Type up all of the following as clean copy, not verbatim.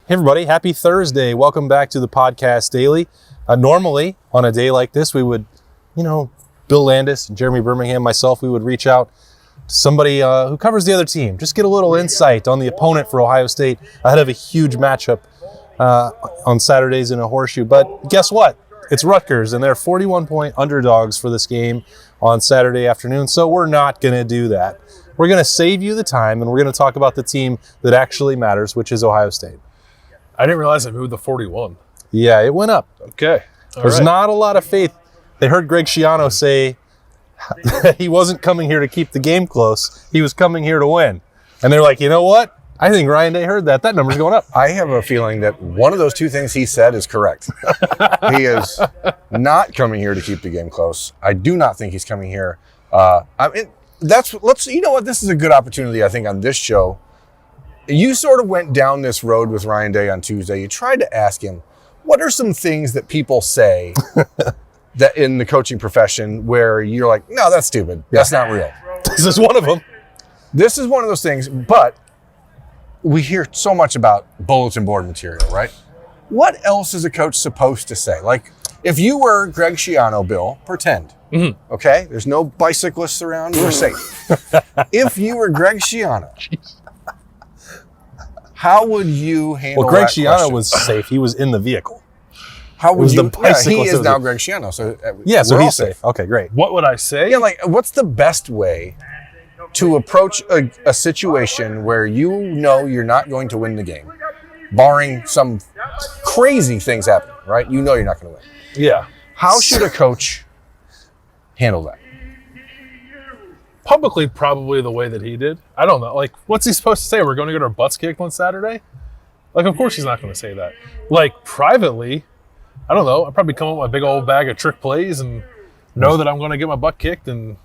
Hey everybody, happy Thursday. Welcome back to the Podcast Daily. Normally, on a day like this, we would, Bill Landis, Jeremy Birmingham, myself, we would reach out to somebody who covers the other team. Just get a little insight on the opponent for Ohio State ahead of a huge matchup on Saturdays in a horseshoe. But guess what? It's Rutgers, and they're 41-point underdogs for this game on Saturday afternoon, so we're not going to do that. We're going to save you the time, and we're going to talk about the team that actually matters, which is Ohio State. I didn't realize it moved to 41. Yeah, it went up. Okay. There's not a lot of faith. They heard Greg Schiano say that he wasn't coming here to keep the game close. He was coming here to win. And they're like, you know what? I think Ryan Day heard that. That number's going up. I have a feeling that one of those two things he said is correct. He is not coming here to keep the game close. I do not think he's coming here. This is a good opportunity, I think, on this show. You sort of went down this road with Ryan Day on Tuesday. You tried to ask him, what are some things that people say that in the coaching profession where you're like, no, that's stupid. That's not real. This is one of them. This is one of those things, but we hear so much about bulletin board material, right? What else is a coach supposed to say? Like, if you were Greg Schiano, Bill, pretend, okay? There's no bicyclists around, we're safe. If you were Greg Schiano, how would you handle Well, Greg that Schiano question? was safe. He was in the vehicle. How would you? He is now Greg Schiano, so so we're all he's safe. Okay, great. What would I say? Yeah, like, what's the best way to approach a situation where you're not going to win the game, barring some crazy things happening, right? You know you're not going to win. Yeah. How should a coach handle that? Publicly, probably the way that he did. I don't know. Like, what's he supposed to say? We're going to get our butts kicked on Saturday? Like, of course he's not going to say that. Like, privately, I don't know. I'd probably come up with a big old bag of trick plays and know that I'm going to get my butt kicked and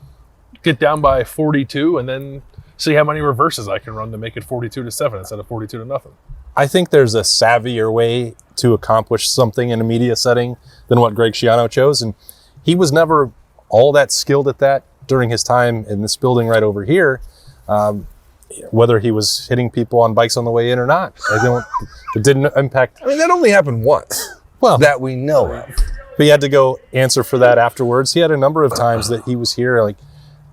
get down by 42 and then see how many reverses I can run to make it 42-7 instead of 42-0. I think there's a savvier way to accomplish something in a media setting than what Greg Schiano chose, and he was never all that skilled at that during his time in this building right over here. Whether he was hitting people on bikes on the way in or not, it didn't impact. I mean, that only happened once. Well, that we know of. But he had to go answer for that afterwards. He had a number of times that he was here,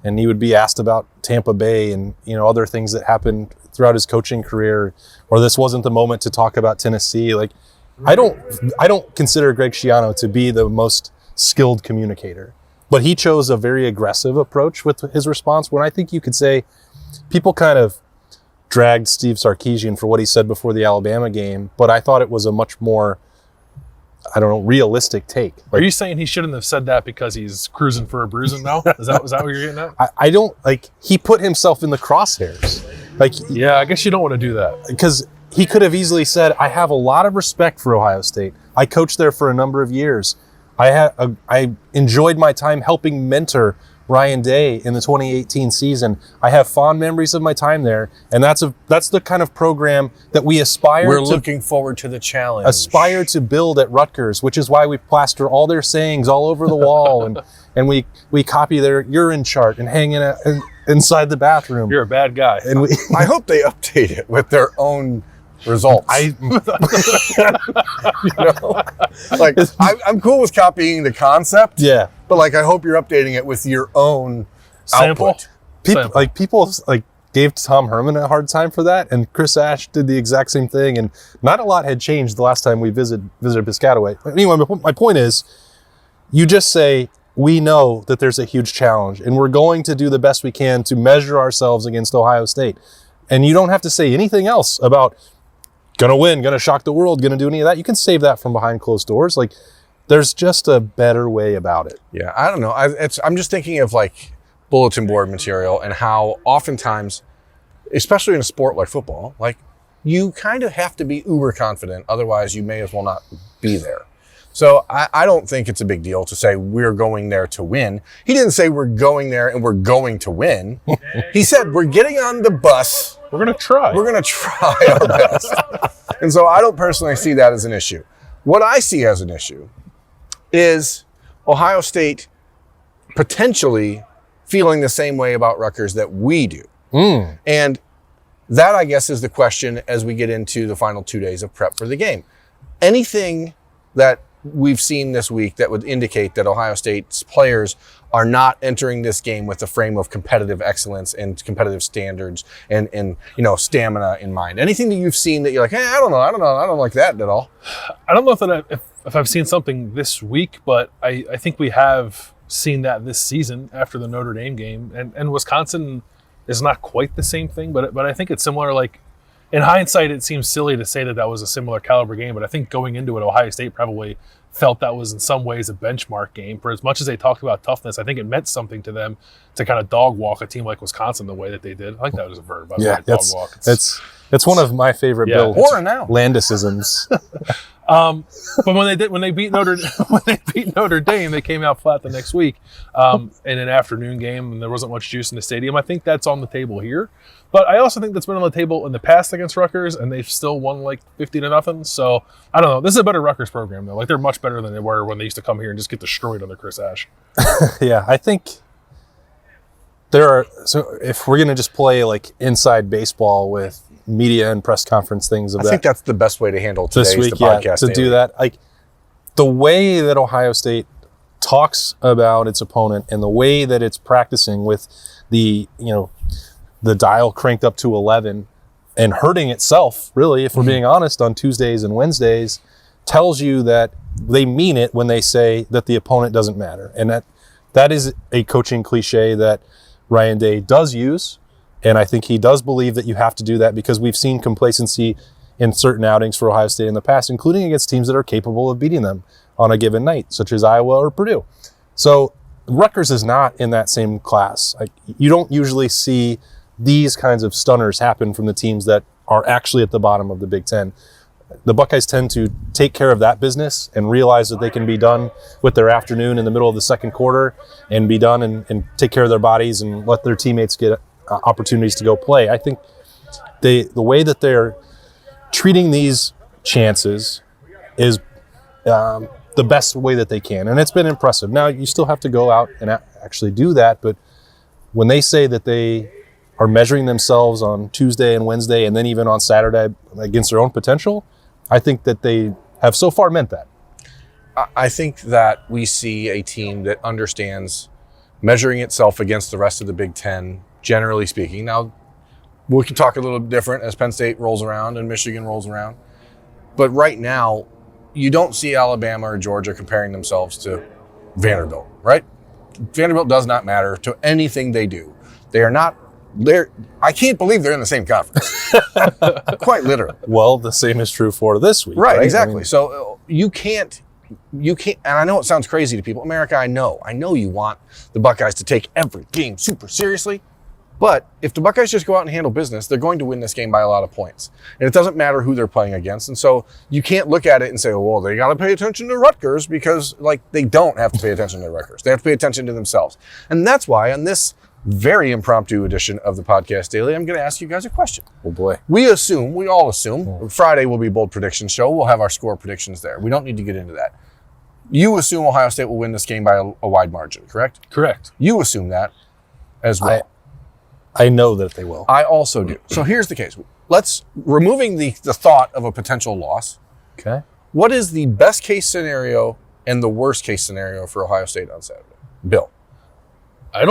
and he would be asked about Tampa Bay and other things that happened throughout his coaching career, or this wasn't the moment to talk about Tennessee. Like, I don't consider Greg Schiano to be the most skilled communicator, but he chose a very aggressive approach with his response. When I think you could say people kind of dragged Steve Sarkisian for what he said before the Alabama game, but I thought it was a much more, realistic take. Are you saying he shouldn't have said that because he's cruising for a bruising now? Is that what you're getting at? I don't, he put himself in the crosshairs. Yeah, I guess you don't want to do that. Because he could have easily said, I have a lot of respect for Ohio State. I coached there for a number of years. I enjoyed my time helping mentor Ryan Day in the 2018 season. I have fond memories of my time there, and that's the kind of program that we We're looking forward to the challenge. Aspire to build at Rutgers, which is why we plaster all their sayings all over the wall, and we copy their urine chart and hang it inside the bathroom. You're a bad guy. And I hope they update it with their own results. I'm cool with copying the concept. Yeah. But I hope you're updating it with your own sample. Output. People gave Tom Herman a hard time for that, and Chris Ash did the exact same thing, and not a lot had changed the last time we visited Piscataway. Anyway, my point is, you just say, we know that there's a huge challenge, and we're going to do the best we can to measure ourselves against Ohio State. And you don't have to say anything else about gonna win, gonna shock the world, gonna do any of that. You can save that from behind closed doors. There's just a better way about it. Yeah, I don't know. I'm just thinking of bulletin board material and how oftentimes, especially in a sport like football, you kind of have to be uber confident. Otherwise, you may as well not be there. So I don't think it's a big deal to say we're going there to win. He didn't say we're going there and we're going to win. He said we're getting on the bus. We're going to try. We're going to try our best. And so I don't personally see that as an issue. What I see as an issue is Ohio State potentially feeling the same way about Rutgers that we do. And that, I guess, is the question as we get into the final 2 days of prep for the game. Anything that we've seen this week that would indicate that Ohio State's players are not entering this game with a frame of competitive excellence and competitive standards and stamina in mind? Anything that you've seen that you're like, hey, I don't like that at all? I don't know if I've seen something this week, but I think we have seen that this season after the Notre Dame game. And Wisconsin is not quite the same thing, but I think it's similar. Like, in hindsight, it seems silly to say that was a similar caliber game, but I think going into it, Ohio State probably felt that was in some ways a benchmark game. For as much as they talked about toughness, I think it meant something to them to kind of dog walk a team like Wisconsin the way that they did. I think that was a verb. Dog walk. It's one of my favorite Bill Landisisms. But when they beat Notre Dame, they came out flat the next week in an afternoon game, and there wasn't much juice in the stadium. I think that's on the table here, but I also think that's been on the table in the past against Rutgers, and they've still won like 50-0. So I don't know. This is a better Rutgers program though. Like, they're much better than they were when they used to come here and just get destroyed under Chris Ash. Yeah, I think there are. So if we're gonna just play like inside baseball with media and press conference things I think that's the best way to handle today's this week, podcast. To do that, like the way that Ohio State talks about its opponent and the way that it's practicing with the dial cranked up to 11 and hurting itself, really, if we're being honest, on Tuesdays and Wednesdays, tells you that they mean it when they say that the opponent doesn't matter. And that is a coaching cliche that Ryan Day does use. And I think he does believe that you have to do that because we've seen complacency in certain outings for Ohio State in the past, including against teams that are capable of beating them on a given night, such as Iowa or Purdue. So Rutgers is not in that same class. Like, you don't usually see these kinds of stunners happen from the teams that are actually at the bottom of the Big Ten. The Buckeyes tend to take care of that business and realize that they can be done with their afternoon in the middle of the second quarter and be done and take care of their bodies and let their teammates get opportunities to go play. I think the way that they're treating these chances is the best way that they can, and it's been impressive. Now, you still have to go out and actually do that, but when they say that they are measuring themselves on Tuesday and Wednesday and then even on Saturday against their own potential, I think that they have so far meant that. I think that we see a team that understands measuring itself against the rest of the Big Ten, generally speaking. Now, we can talk a little different as Penn State rolls around and Michigan rolls around. But right now, you don't see Alabama or Georgia comparing themselves to Vanderbilt, right? Vanderbilt does not matter to anything they do. They are not there. I can't believe they're in the same conference. Quite literally. Well, the same is true for this week. Right? Exactly. I mean, so you can't, and I know it sounds crazy to people. America, I know you want the Buckeyes to take every game super seriously. But if the Buckeyes just go out and handle business, they're going to win this game by a lot of points. And it doesn't matter who they're playing against. And so you can't look at it and say, oh, well, they got to pay attention to Rutgers, because they don't have to pay attention to Rutgers. They have to pay attention to themselves. And that's why on this very impromptu edition of the Podcast Daily, I'm going to ask you guys a question. Oh, boy. We all assume, Friday will be Bold Prediction Show. We'll have our score predictions there. We don't need to get into that. You assume Ohio State will win this game by a wide margin, correct? Correct. You assume that as well. I know that they will. I also do. So here's the case. Removing the thought of a potential loss. Okay. What is the best case scenario and the worst case scenario for Ohio State on Saturday? Bill. I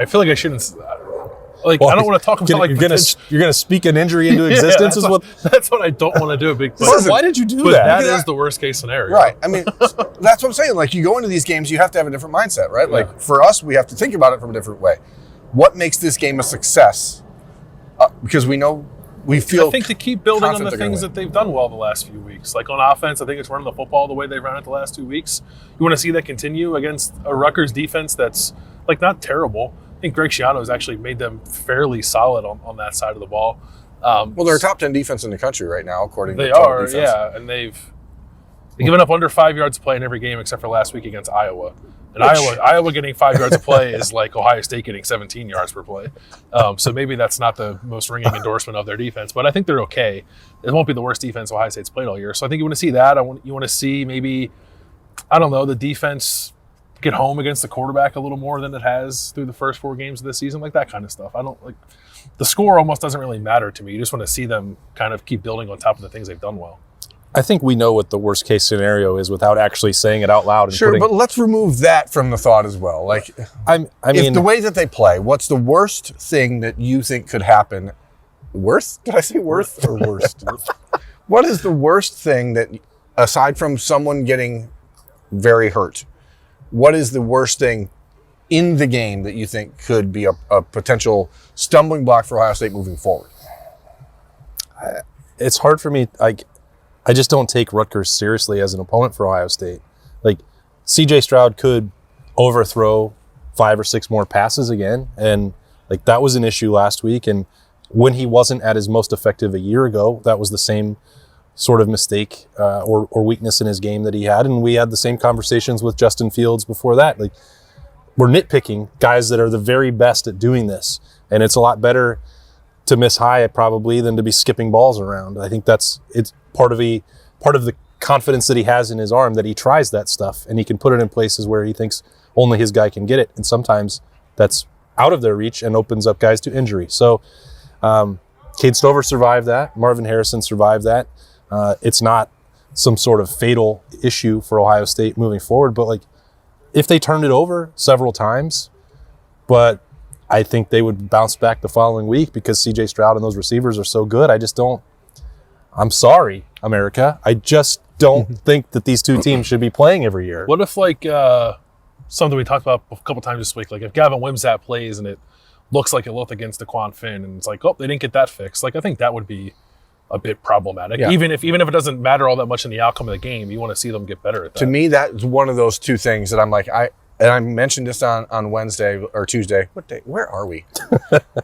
feel like I shouldn't. I don't want to talk about you're gonna speak an injury into existence. That's what I don't want to do. Why did you do but that? That is the worst case scenario, right? I mean, that's what I'm saying. Like, you go into these games, you have to have a different mindset, right? Yeah. Like, for us, we have to think about it from a different way. What makes this game a success? Because we feel. I think to keep building on the things that they've done well the last few weeks. Like, on offense, I think it's running the football the way they've run it the last 2 weeks. You want to see that continue against a Rutgers defense that's not terrible. I think Greg Schiano has actually made them fairly solid on that side of the ball. Well, they're a top 10 defense in the country right now, according to they are, defense. Yeah, and they've given up under 5 yards of play in every game except for last week against Iowa. And Iowa getting 5 yards of play is like Ohio State getting 17 yards per play. So maybe that's not the most ringing endorsement of their defense, but I think they're okay. It won't be the worst defense Ohio State's played all year. So I think you want to see that. You want to see maybe, the defense get home against the quarterback a little more than it has through the first 4 games of this season, like that kind of stuff. the score almost doesn't really matter to me. You just want to see them kind of keep building on top of the things they've done well. I think we know what the worst case scenario is without actually saying it out loud. And Sure, but let's remove that from the thought as well. Like, I mean, if the way that they play, what's the worst thing that you think could happen? Worst? Did I say worst or worst? What is the worst thing that, aside from someone getting very hurt, what is the worst thing in the game that you think could be a potential stumbling block for Ohio State moving forward? It's hard for me. I just don't take Rutgers seriously as an opponent for Ohio State. Like, CJ Stroud could overthrow 5 or 6 more passes again. And like, that was an issue last week. And when he wasn't at his most effective a year ago, that was the same sort of mistake or weakness in his game that he had. And we had the same conversations with Justin Fields before that. Like, we're nitpicking guys that are the very best at doing this. And it's a lot better to miss high probably than to be skipping balls around. I think it's part of the confidence that he has in his arm, that he tries that stuff and he can put it in places where he thinks only his guy can get it. And sometimes that's out of their reach and opens up guys to injury. So Cade Stover survived that. Marvin Harrison survived that. It's not some sort of fatal issue for Ohio State moving forward, but like, if they turned it over several times, but I think they would bounce back the following week because CJ Stroud and those receivers are so good. I'm sorry, America. I just don't think that these two teams should be playing every year. What if, like, something we talked about a couple times this week, like if Gavin Wimsatt plays and it looks like it looked against DeQuan Finn and it's like, oh, they didn't get that fixed. Like, I think that would be a bit problematic. Yeah. Even if it doesn't matter all that much in the outcome of the game, you want to see them get better at that. To me, that's one of those two things that I'm like, I mentioned this on Wednesday or Tuesday. What day? Where are we?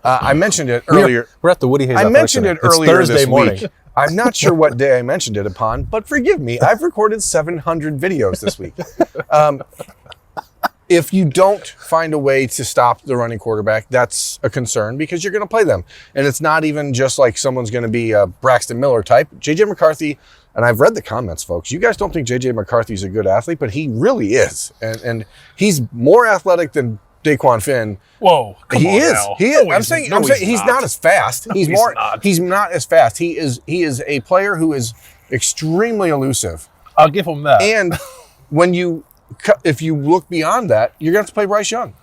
I mentioned it earlier. We're at the Woody Hayes. I mentioned it earlier Thursday this morning. week. I'm not sure what day I mentioned it upon, but forgive me. I've recorded 700 videos this week. If you don't find a way to stop the running quarterback, that's a concern because you're going to play them. And it's not even just like someone's going to be a Braxton Miller type. J.J. McCarthy, and I've read the comments, folks. You guys don't think J.J. McCarthy's a good athlete, but he really is. And he's more athletic than DeQuan Finn. Whoa, come he on is. now. He is. No, I'm saying he's not as fast. He's not. He's not as fast. He is a player who is extremely elusive. I'll give him that. And if you look beyond that, you're going to have to play Bryce Young.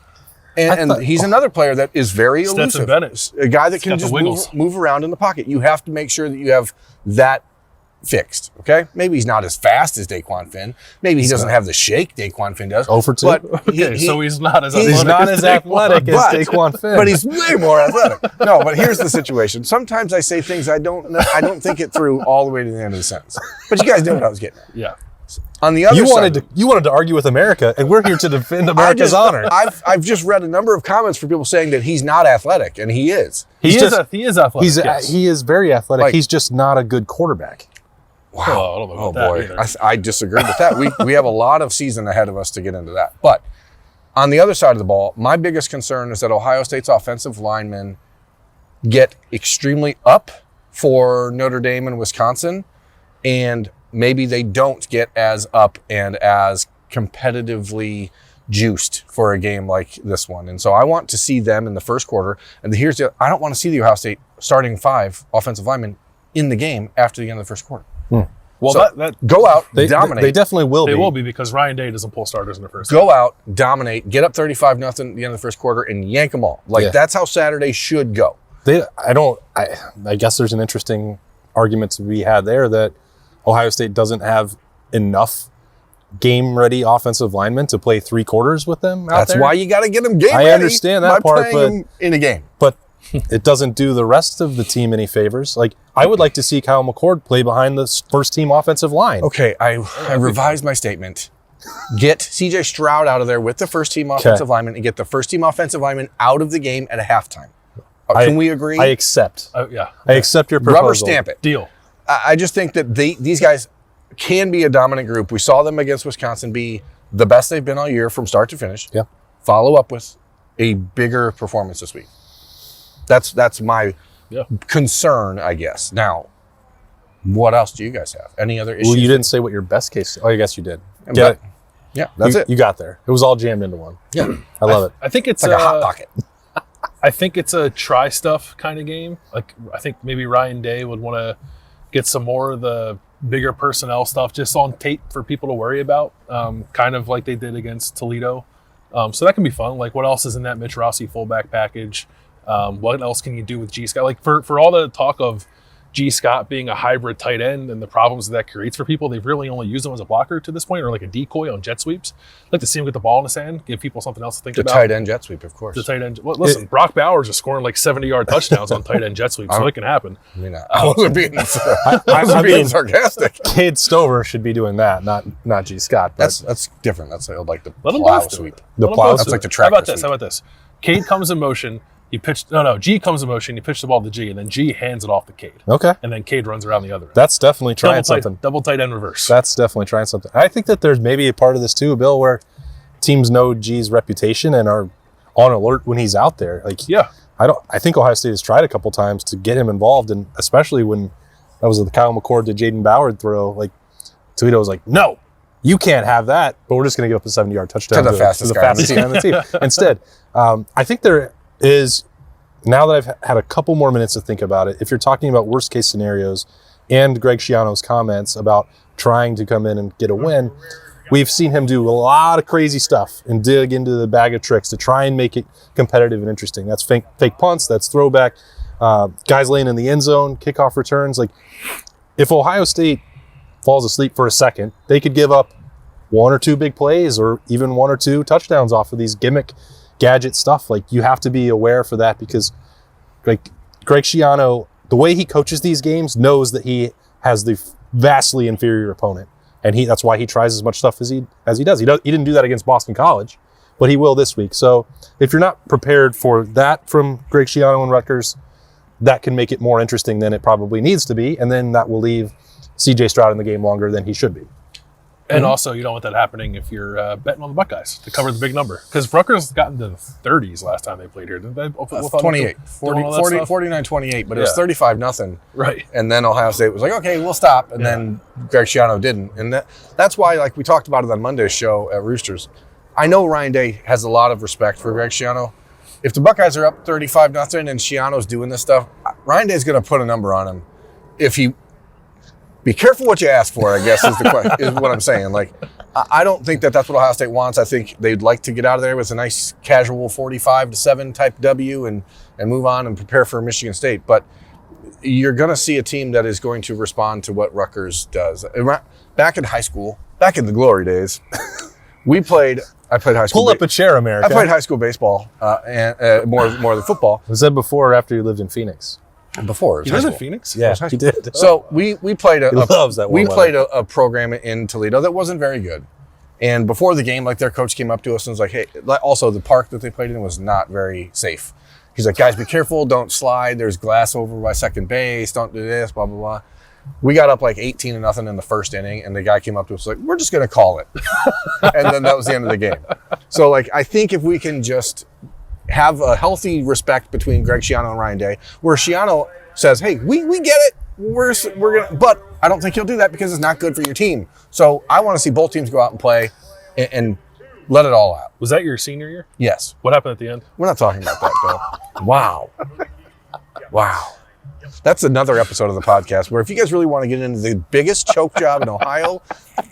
And he's another player that is very Stetson elusive. Bennett. A guy that can got the just wiggles. move around in the pocket. You have to make sure that you have that fixed, okay? Maybe he's not as fast as DeQuan Finn. Maybe he doesn't have the shake DeQuan Finn does. 0 for 2. But So he's not as He's athletic not as as athletic as But- DeQuan Finn. But he's way more athletic. No, but here's the situation. Sometimes I say things I don't think it through all the way to the end of the sentence. But you guys knew what I was getting at. Yeah. On the other side, you wanted to argue with America, and we're here to defend America's honor. I've just read a number of comments from people saying that he's not athletic, and he is. He is athletic. He is very athletic. Like- he's just not a good quarterback. Wow. Oh, I don't know Oh about that boy, either. I disagree with that. We have a lot of season ahead of us to get into that. But on the other side of the ball, my biggest concern is that Ohio State's offensive linemen get extremely up for Notre Dame and Wisconsin, and maybe they don't get as up and as competitively juiced for a game like this one. And so I want to see them in the first quarter. And I don't want to see the Ohio State starting 5 offensive linemen in the game after the end of the first quarter. Well, So, that go out, They dominate. They definitely will they be. will be because Ryan Day doesn't pull starters in the first. Go out, dominate, get up 35-0 at the end of the first quarter, and yank them all. Like, Yeah. that's how Saturday should go. I guess there's an interesting argument to be had there that Ohio State doesn't have enough game-ready offensive linemen to play 3 quarters with them out That's there. why you got to get them game I ready understand that by part, playing them in a game. But it doesn't do the rest of the team any favors. Like, I would like to see Kyle McCord play behind the first-team offensive line. Okay, I revised my statement. Get CJ Stroud out of there with the first-team offensive lineman and get the first-team offensive lineman out of the game at a halftime. Can we agree? I accept. Yeah. I accept your proposal. Rubber stamp it. Deal. I just think that these guys can be a dominant group. We saw them against Wisconsin be the best they've been all year from start to finish. Yeah. Follow up with a bigger performance this week. That's my concern, I guess. Now, what else do you guys have? Any other issues? Well, you didn't say what your best case. Oh, I guess you did. But- Get it? Yeah, that's it. You got there. It was all jammed into one. Yeah. I love it. I think it's It's like a hot pocket. I think it's a try stuff kind of game. Like, I think maybe Ryan Day would want to get some more of the bigger personnel stuff just on tape for people to worry about, kind of like they did against Toledo. So that can be fun. Like, what else is in that Mitch Rossi fullback package? What else can you do with G. Scott? Like, for all the talk of G. Scott being a hybrid tight end and the problems that creates for people, they've really only used him as a blocker to this point, or like a decoy on jet sweeps. I'd like to see him get the ball in his hand, give people something else to think about. The tight end jet sweep, of course. The tight end. Well, listen, Brock Bowers is scoring like 70-yard touchdowns on tight end jet sweeps, so it can happen. I mean, I wasn't being sarcastic. Cade Stover should be doing that, not G. Scott. But That's different. That's like the Let 'em plow both do sweep. it. The Let 'em plow both That's do like it. the tractor sweep. How about this? Cade comes in motion. You pitch. G comes in motion. You pitch the ball to G, and then G hands it off to Cade. Okay. And then Cade runs around the other end. That's definitely trying something. Double tight end reverse. That's definitely trying something. I think that there's maybe a part of this too, Bill, where teams know G's reputation and are on alert when he's out there. Like, yeah. I think Ohio State has tried a couple times to get him involved, and especially when that was the Kyle McCord to Jaden Ballard throw. Like, Toledo was like, no, you can't have that, but we're just going to give up a 70-yard touchdown To the fastest guy on the team. Instead, I think there is, now that I've had a couple more minutes to think about it, if you're talking about worst case scenarios and Greg Schiano's comments about trying to come in and get a win, we've seen him do a lot of crazy stuff and dig into the bag of tricks to try and make it competitive and interesting. That's fake punts, that's throwback, guys laying in the end zone, kickoff returns. Like, if Ohio State falls asleep for a second, they could give up one or two big plays or even one or two touchdowns off of these gimmick gadget stuff. Like, you have to be aware for that, because like Greg Schiano, the way he coaches these games, knows that he has the vastly inferior opponent, and that's why he tries as much stuff as he does. He didn't do that against Boston College, but he will this week. So if you're not prepared for that from Greg Schiano and Rutgers, that can make it more interesting than it probably needs to be, and then that will leave CJ Stroud in the game longer than he should be. And also, you don't want that happening if you're betting on the Buckeyes to cover the big number. Because Rutgers got into the 30s last time they played here, didn't they? 28, 49-28, but it was 35-0. Right. And then Ohio State was like, okay, we'll stop. And then Greg Schiano didn't. And that's why, like we talked about it on Monday's show at Roosters, I know Ryan Day has a lot of respect for Greg Schiano. If the Buckeyes are up 35-0 and Schiano's doing this stuff, Ryan Day's going to put a number on him. If he... Be careful what you ask for, I guess, is the question, is what I'm saying. Like, I don't think that's what Ohio State wants. I think they'd like to get out of there with a nice casual 45-7 type W and move on and prepare for Michigan State. But you're going to see a team that is going to respond to what Rutgers does. Back in high school, back in the glory days, I played high school. Pull up a chair, America. I played high school baseball and more than football. Was that before or after you lived in Phoenix? Before. You live in Phoenix? Yeah, he did. So we played a program in Toledo that wasn't very good. And before the game, like, their coach came up to us and was like, hey, also the park that they played in was not very safe. He's like, guys, be careful, don't slide. There's glass over by second base. Don't do this, blah, blah, blah. We got up like 18-0 in the first inning, and the guy came up to us like, we're just going to call it. And then that was the end of the game. So, like, I think if we can just have a healthy respect between Greg Schiano and Ryan Day, where Schiano says, hey, we get it. We're gonna, but I don't think he'll do that because it's not good for your team. So I want to see both teams go out and play and let it all out. Was that your senior year? Yes. What happened at the end? We're not talking about that, Bill. Wow. That's another episode of the podcast where if you guys really want to get into the biggest choke job in Ohio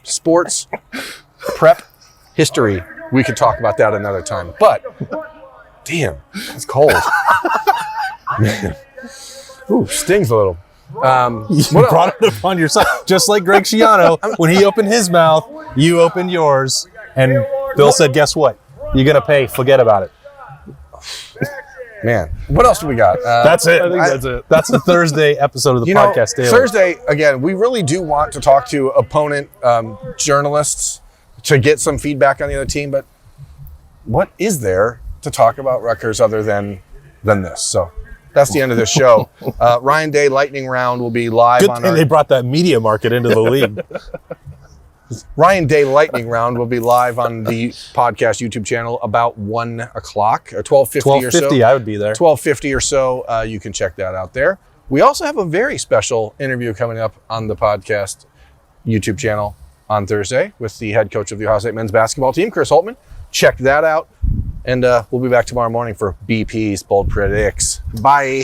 sports prep history, we could talk about that another time. But damn, it's cold. Man. Ooh, stings a little. You brought it upon yourself. Just like Greg Schiano, when he opened his mouth, you opened yours. And Bill said, guess what? You're going to pay. Forget about it. Man, what else do we got? That's it. I think that's it. That's the Thursday episode of the podcast daily. Thursday, again, we really do want to talk to opponent journalists to get some feedback on the other team. But what is there to talk about Rutgers other than this? So that's the end of this show. Ryan Day Lightning Round will be live Good on thing they brought that media market into the league. Ryan Day Lightning Round will be live on the podcast YouTube channel about 1 o'clock, 12:50 or so. 12:50, I would be there. 12:50 or so. You can check that out there. We also have a very special interview coming up on the podcast YouTube channel on Thursday with the head coach of the Ohio State men's basketball team, Chris Holtman. Check that out. And we'll be back tomorrow morning for BP's Bold Predicts. Bye.